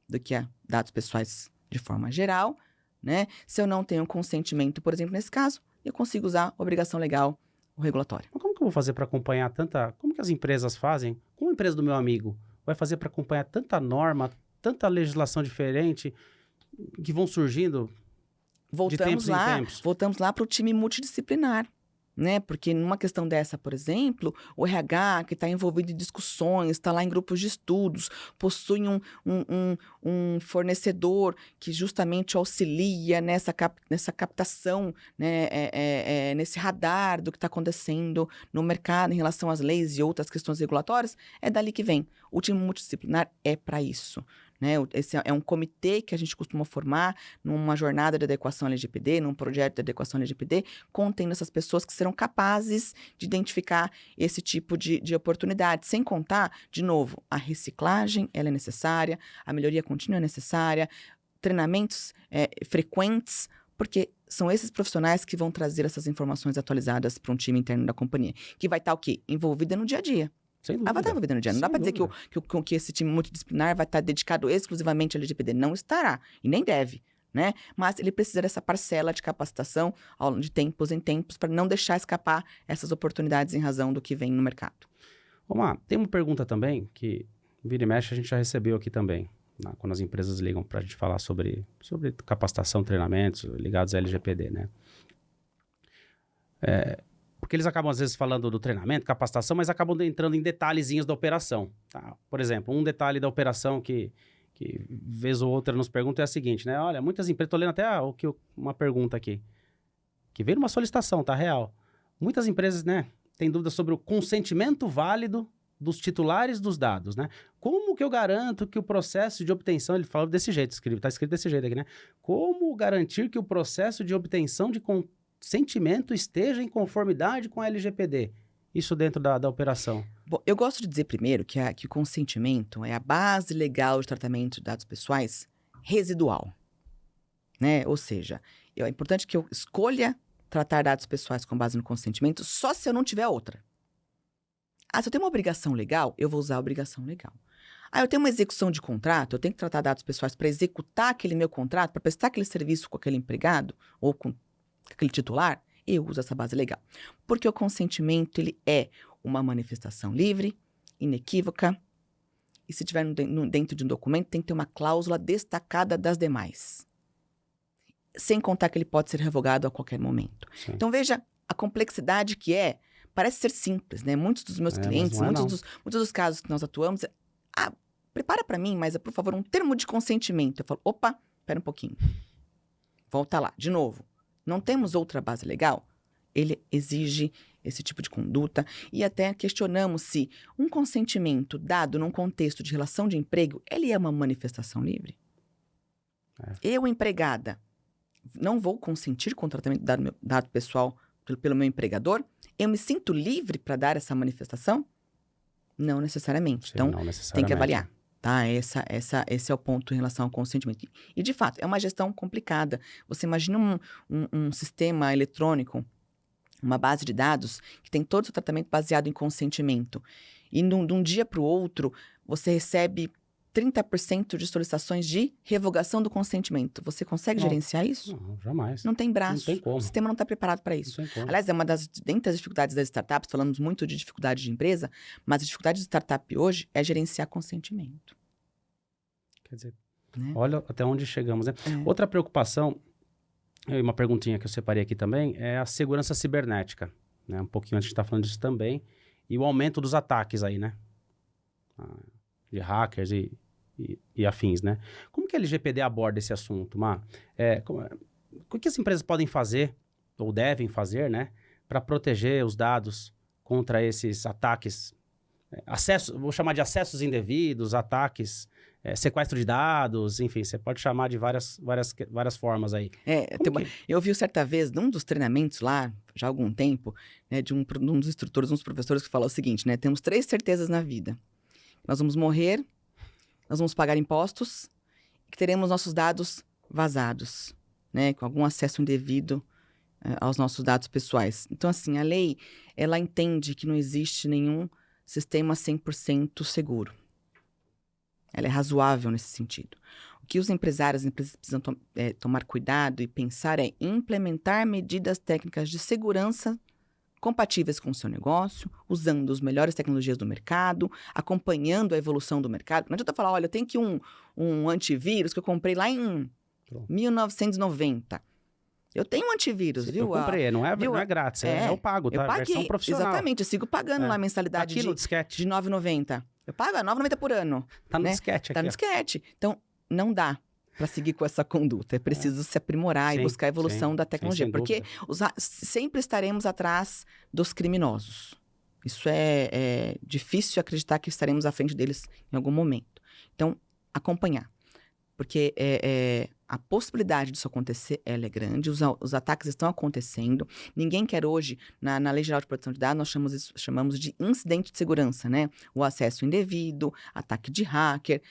B: do que dados pessoais de forma geral, né? Se eu não tenho consentimento, por exemplo, nesse caso, eu consigo usar obrigação legal ou regulatória.
A: Mas como que eu vou fazer para acompanhar tanta... Como que as empresas fazem? Como a empresa do meu amigo vai fazer para acompanhar tanta norma, tanta legislação diferente que vão surgindo de tempos em tempos?
B: Voltamos lá para o time multidisciplinar, né? Porque numa questão dessa, por exemplo, o RH que está envolvido em discussões, está lá em grupos de estudos, possui um fornecedor que justamente auxilia nessa captação, né? Nesse radar do que está acontecendo no mercado em relação às leis e outras questões regulatórias, é dali que vem. O time multidisciplinar é para isso. Né? Esse é um comitê que a gente costuma formar numa jornada de adequação LGPD, num projeto de adequação LGPD, contendo essas pessoas que serão capazes de identificar esse tipo de oportunidade, sem contar, de novo, a reciclagem ela é necessária, a melhoria contínua é necessária, treinamentos frequentes, porque são esses profissionais que vão trazer essas informações atualizadas para um time interno da companhia, que vai estar o quê? Envolvida no dia a dia.
A: Sem dúvida.
B: Vai estar envolvida no dia. Não dá para dizer que esse time multidisciplinar vai estar dedicado exclusivamente ao LGPD. Não estará. E nem deve, né? Mas ele precisa dessa parcela de capacitação de tempos em tempos para não deixar escapar essas oportunidades em razão do que vem no mercado.
A: Vamos lá. Tem uma pergunta também que vira e mexe a gente já recebeu aqui também, quando as empresas ligam para a gente falar sobre capacitação, treinamentos ligados à LGPD, né? Porque eles acabam, às vezes, falando do treinamento, capacitação, mas acabam entrando em detalhezinhos da operação. Tá? Por exemplo, um detalhe da operação que vez ou outra nos pergunta é a seguinte, né? Olha, muitas empresas... Estou lendo até uma pergunta aqui, que veio numa solicitação, tá? Real. Muitas empresas, né, têm dúvidas sobre o consentimento válido dos titulares dos dados, né? Como que eu garanto que o processo de obtenção... Ele falou desse jeito, está escrito desse jeito aqui, né? Como garantir que o processo de obtenção de consentimento esteja em conformidade com a LGPD? Isso dentro da operação.
B: Bom, eu gosto de dizer primeiro que o consentimento é a base legal de tratamento de dados pessoais residual, né? Ou seja, é importante que eu escolha tratar dados pessoais com base no consentimento só se eu não tiver outra. Se eu tenho uma obrigação legal, eu vou usar a obrigação legal. Eu tenho uma execução de contrato, eu tenho que tratar dados pessoais para executar aquele meu contrato, para prestar aquele serviço com aquele empregado ou com aquele titular, eu uso essa base legal. Porque o consentimento, ele é uma manifestação livre, inequívoca, e se estiver dentro de um documento, tem que ter uma cláusula destacada das demais. Sem contar que ele pode ser revogado a qualquer momento.
A: Sim.
B: Então, veja a complexidade que parece ser simples, né? Muitos dos meus clientes, muitos dos casos que nós atuamos, prepara para mim, mas por favor, um termo de consentimento. Eu falo, opa, espera um pouquinho. Volta lá, de novo. Não temos outra base legal? Ele exige esse tipo de conduta e até questionamos se um consentimento dado num contexto de relação de emprego, ele é uma manifestação livre? Eu, empregada, não vou consentir com o tratamento do meu dado pessoal pelo meu empregador? Eu me sinto livre para dar essa manifestação? Não necessariamente. Sim, então, não necessariamente. Tem que avaliar. Tá? Esse é o ponto em relação ao consentimento. E, de fato, é uma gestão complicada. Você imagina um sistema eletrônico, uma base de dados, que tem todo o seu tratamento baseado em consentimento. E, de um dia para o outro, você recebe 30% de solicitações de revogação do consentimento. Você consegue gerenciar isso?
A: Não, jamais.
B: Não tem braço.
A: Não tem como.
B: O sistema não está preparado para isso.
A: Não tem como.
B: Aliás, dentre as dificuldades das startups, falamos muito de dificuldade de empresa, mas a dificuldade de startup hoje é gerenciar consentimento.
A: Quer dizer, olha até onde chegamos, né? Outra preocupação, uma perguntinha que eu separei aqui também, é a segurança cibernética. Né? Um pouquinho antes a gente está falando disso também. E o aumento dos ataques aí, né? De hackers e afins, né? Como que a LGPD aborda esse assunto, Má? O que as empresas podem fazer, ou devem fazer, né? Para proteger os dados contra esses ataques, vou chamar de acessos indevidos, ataques sequestro de dados, enfim, você pode chamar de várias formas aí.
B: Eu vi certa vez, num dos treinamentos lá, já há algum tempo, né, de um dos instrutores, um dos professores que falou o seguinte, né? Temos 3 certezas na vida. Nós vamos morrer, nós vamos pagar impostos e que teremos nossos dados vazados, né? Com algum acesso indevido aos nossos dados pessoais. Então, assim, a lei, ela entende que não existe nenhum sistema 100% seguro. Ela é razoável nesse sentido. O que os empresários precisam tomar cuidado e pensar é implementar medidas técnicas de segurança compatíveis com o seu negócio, usando as melhores tecnologias do mercado, acompanhando a evolução do mercado. Não adianta falar, olha, eu tenho aqui um antivírus que eu comprei lá em 1990. Eu tenho um antivírus, viu?
A: Eu comprei, não é grátis, eu pago, tá?
B: Eu paguei,
A: versão profissional.
B: exatamente, eu sigo pagando lá a mensalidade
A: tá aqui no disquete.
B: de R$ 9,90. Eu pago R$ 9,90 por ano.
A: Tá no disquete aqui.
B: Tá no disquete. Então, não dá para seguir com essa conduta. É preciso se aprimorar e buscar a evolução da tecnologia. Porque sempre estaremos atrás dos criminosos. Isso é difícil acreditar que estaremos à frente deles em algum momento. Então, acompanhar. Porque a possibilidade disso acontecer, ela é grande, os ataques estão acontecendo. Ninguém quer hoje, na Lei Geral de Proteção de Dados, nós chamamos de incidente de segurança, né? O acesso indevido, ataque de hacker,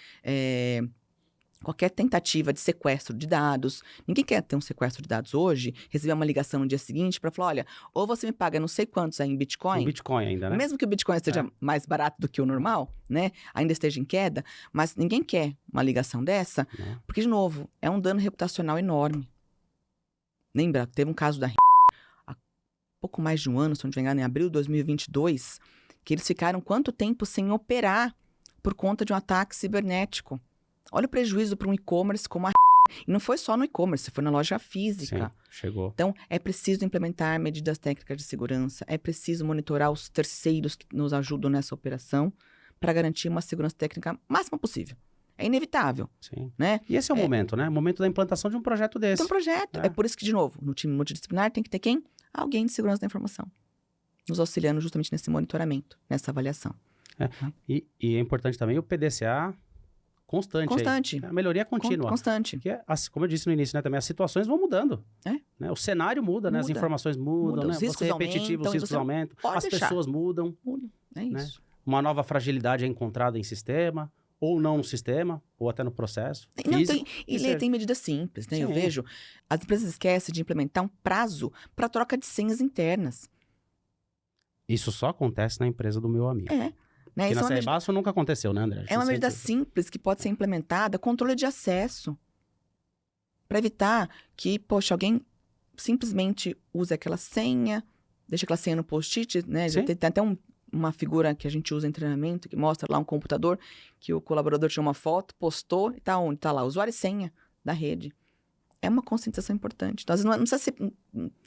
B: qualquer tentativa de sequestro de dados. Ninguém quer ter um sequestro de dados hoje, receber uma ligação no dia seguinte para falar, olha, ou você me paga não sei quantos aí em Bitcoin.
A: Em Bitcoin ainda, né?
B: Mesmo que o Bitcoin esteja mais barato do que o normal, né? Ainda esteja em queda, mas ninguém quer uma ligação dessa, porque, de novo, é um dano reputacional enorme. Lembra, teve um caso da há pouco mais de um ano, se não me engano, em abril de 2022, que eles ficaram quanto tempo sem operar por conta de um ataque cibernético. Olha o prejuízo para um e-commerce como a E não foi só no e-commerce, foi na loja física.
A: Sim, chegou.
B: Então, é preciso implementar medidas técnicas de segurança, é preciso monitorar os terceiros que nos ajudam nessa operação para garantir uma segurança técnica máxima possível. É inevitável.
A: Sim.
B: Né?
A: E esse é o momento, né? O momento da implantação de um projeto desse.
B: Então, um projeto. É por isso que, de novo, no time multidisciplinar tem que ter quem? Alguém de segurança da informação. Nos auxiliando justamente nesse monitoramento, nessa avaliação.
A: E é importante também o PDCA constante. A melhoria contínua.
B: Constante.
A: Porque, como eu disse no início, né, também as situações vão mudando. Né? O cenário muda, né? As informações mudam, né?
B: Os riscos
A: você é repetitivo, os riscos aumentam, as pessoas mudam.
B: É isso.
A: Né? Uma nova fragilidade é encontrada em sistema, ou não no sistema, ou até no processo.
B: Tem medidas simples, né? Sim. Eu vejo, as empresas esquecem de implementar um prazo para troca de senhas internas.
A: Isso só acontece na empresa do meu amigo.
B: Né?
A: Que na Cebasso nunca aconteceu, né, André?
B: É uma medida simples que pode ser implementada, controle de acesso. Para evitar que, poxa, alguém simplesmente use aquela senha, deixa aquela senha no post-it, né? Já tem até uma figura que a gente usa em treinamento, que mostra lá um computador, que o colaborador tirou uma foto, postou, e tá onde? Tá lá, usuário e senha da rede. É uma conscientização importante. Então, às vezes, não precisa ser...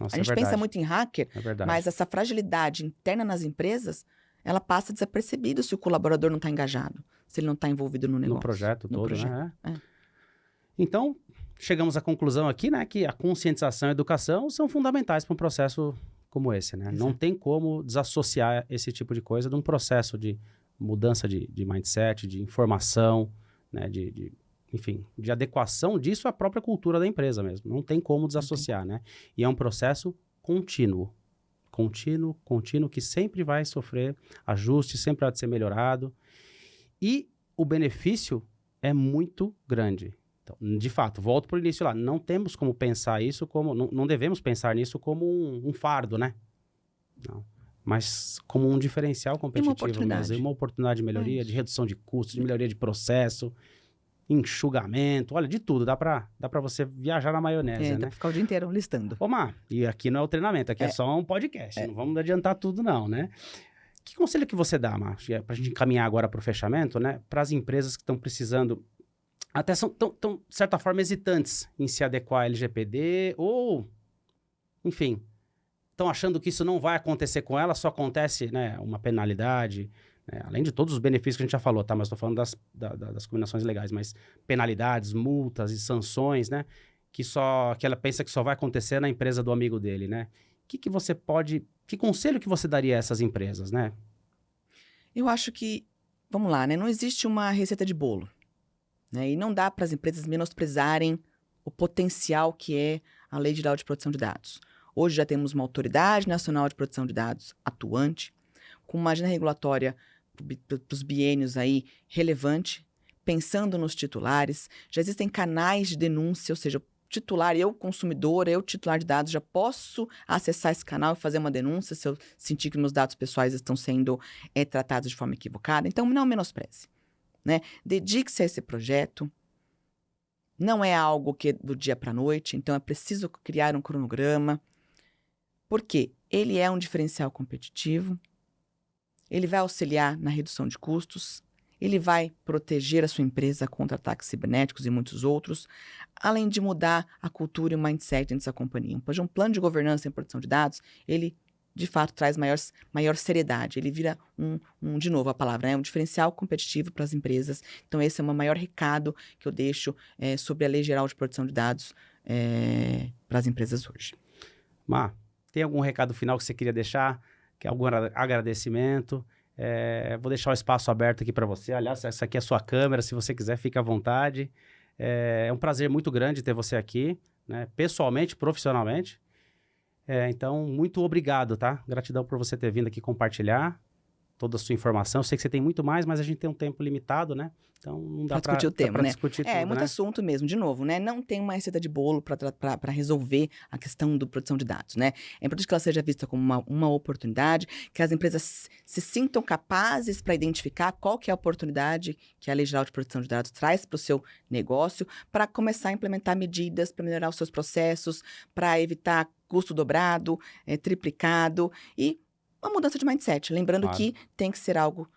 B: a gente pensa muito em hacker, mas essa fragilidade interna nas empresas, ela passa desapercebida se o colaborador não está engajado, se ele não está envolvido no negócio.
A: No projeto todo, né? Então, chegamos à conclusão aqui, né, que a conscientização e a educação são fundamentais para um processo como esse, né? Exato. Não tem como desassociar esse tipo de coisa de um processo de mudança de mindset, de informação, né, enfim, de adequação disso à própria cultura da empresa mesmo. Não tem como desassociar, né? E é um processo contínuo, que sempre vai sofrer ajustes, sempre há de ser melhorado. E o benefício é muito grande. Então, de fato, volto para o início lá, não temos como pensar isso como, não devemos pensar nisso como um fardo, né? Não. Mas como um diferencial competitivo mesmo, uma oportunidade de melhoria, de redução de custos, de melhoria de processo, enxugamento, olha, de tudo, dá pra você viajar na maionese, né?
B: Dá pra ficar o dia inteiro listando.
A: Ô, Mar, e aqui não é o treinamento, aqui é só um podcast, não vamos adiantar tudo não, né? Que conselho que você dá, Mar, pra gente encaminhar agora pro fechamento, né? Para as empresas que estão precisando, até são tão, de certa forma, hesitantes em se adequar à LGPD, ou, enfim, estão achando que isso não vai acontecer com ela, só acontece, né, uma penalidade, além de todos os benefícios que a gente já falou, tá? Mas estou falando das combinações legais, mas penalidades, multas e sanções, né? Que ela pensa que só vai acontecer na empresa do amigo dele, né? Que conselho que você daria a essas empresas, né?
B: Eu acho que, vamos lá, né? Não existe uma receita de bolo, né? E não dá para as empresas menosprezarem o potencial que é a Lei Geral de Proteção de Dados. Hoje já temos uma Autoridade Nacional de Proteção de Dados atuante, com uma agenda regulatória para os biênios aí relevante, pensando nos titulares. Já existem canais de denúncia, ou seja, o titular, eu consumidor, eu titular de dados, já posso acessar esse canal e fazer uma denúncia se eu sentir que meus dados pessoais estão sendo tratados de forma equivocada. Então, não menospreze, né? Dedique-se a esse projeto. Não é algo que é do dia para a noite, então é preciso criar um cronograma. Por quê? Ele é um diferencial competitivo, ele vai auxiliar na redução de custos, ele vai proteger a sua empresa contra ataques cibernéticos e muitos outros, além de mudar a cultura e o mindset dentro dessa companhia. Um plano de governança em proteção de dados, ele, de fato, traz maior seriedade. Ele vira de novo a palavra, é um diferencial competitivo para as empresas. Então, esse é o meu maior recado que eu deixo sobre a Lei Geral de Proteção de Dados para as empresas hoje.
A: Má, tem algum recado final que você queria deixar? Algum agradecimento? Vou deixar o espaço aberto aqui para você. Aliás, essa aqui é a sua câmera, se você quiser, fique à vontade. É um prazer muito grande ter você aqui, né? Pessoalmente, profissionalmente. Então, muito obrigado, tá? Gratidão por você ter vindo aqui compartilhar toda a sua informação. Eu sei que você tem muito mais, mas a gente tem um tempo limitado, né? Então, não dá para discutir o tema, né?
B: Discutir tudo, muito assunto mesmo. De novo, né? Não tem uma receita de bolo para resolver a questão da proteção de dados, né? É importante que ela seja vista como uma oportunidade, que as empresas se sintam capazes para identificar qual que é a oportunidade que a Lei Geral de Proteção de Dados traz para o seu negócio, para começar a implementar medidas para melhorar os seus processos, para evitar custo dobrado, triplicado e uma mudança de mindset. Lembrando que tem que ser algo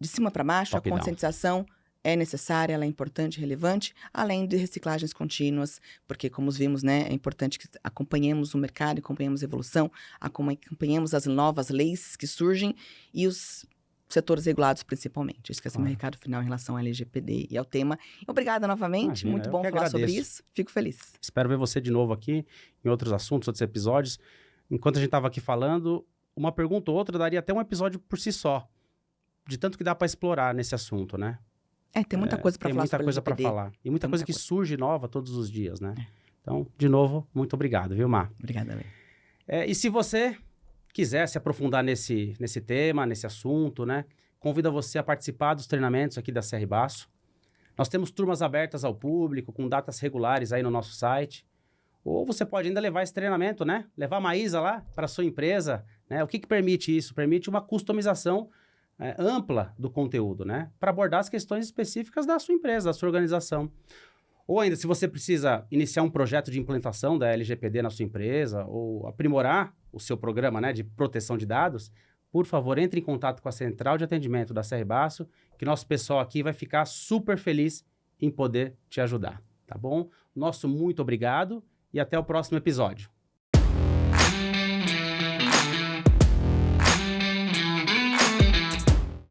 B: de cima para baixo, a conscientização é necessária, ela é importante, relevante, além de reciclagens contínuas, porque, como vimos, né, é importante que acompanhemos o mercado, acompanhemos a evolução, acompanhemos as novas leis que surgem e os setores regulados, principalmente. Esse é o meu recado final em relação ao LGPD e ao tema. Obrigada novamente, imagina, muito bom falar sobre isso. Fico feliz.
A: Espero ver você de novo aqui em outros assuntos, outros episódios. Enquanto a gente estava aqui falando, uma pergunta ou outra daria até um episódio por si só, de tanto que dá para explorar nesse assunto, né?
B: Tem muita coisa para falar.
A: Tem muita coisa para falar. E muita coisa que surge nova todos os dias, né? Então, de novo, muito obrigado, viu, Má?
B: Obrigada, Lê.
A: E se você quiser se aprofundar nesse tema, nesse assunto, né? Convido você a participar dos treinamentos aqui da CR Basso. Nós temos turmas abertas ao público, com datas regulares aí no nosso site. Ou você pode ainda levar esse treinamento, né? Levar a Maísa lá para a sua empresa, né? O que permite isso? Permite uma customização ampla do conteúdo, né? Para abordar as questões específicas da sua empresa, da sua organização. Ou ainda, se você precisa iniciar um projeto de implantação da LGPD na sua empresa ou aprimorar o seu programa, né, de proteção de dados, por favor, entre em contato com a central de atendimento da CR Basso, que nosso pessoal aqui vai ficar super feliz em poder te ajudar, tá bom? Nosso muito obrigado e até o próximo episódio.